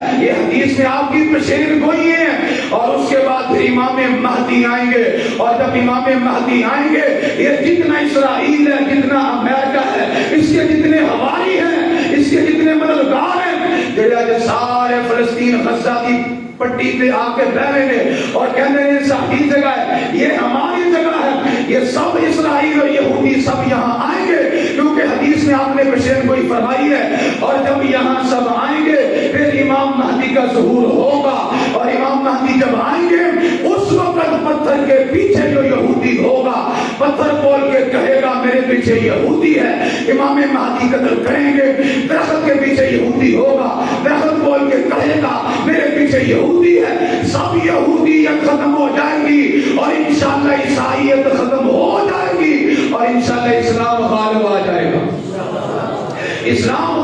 یہ حدیث میں آپ کی پیشین گوئی ہے. اور اس کے بعد پھر امام مہدی آئیں گے. اور جب امام مہدی آئیں گے یہ جتنا اسرائیل ہے، جتنا امریکہ ہے، اس کے جتنے حوالی ہیں، اس کے جتنے مددگار ہیں، جو سارے فلسطین غزہ کی پٹی پہ آ کے بیٹھیں گے اور کہنے یہ صحیح جگہ ہے، یہ ہماری جگہ ہے. یہ سب اسرائیل اور یہودی سب یہاں آئیں گے، کیونکہ حدیث میں آپ نے پیشین گوئی فرمائی ہے. اور جب یہاں سب آئیں گے پھر امام مہدی کا ظہور ہوگا. اور امام مہدی جب آئیں گے اس وقت پتھر کے پیچھے جو یہودی ہوگا پتھر کھول کے کہے گا میرے پیچھے یہودی ہے. امام مہدی قتل کریں گے، درخت کے پیچھے یہودی ہوگا، درخت کھول کے کہے گا میرے پیچھے یہودی ہے. سب یہودیت ختم ہو جائے گی اور انشاءاللہ عیسائیت ختم ہو جائے گی اور انشاءاللہ اسلام غالب آ جائے گا. اسلام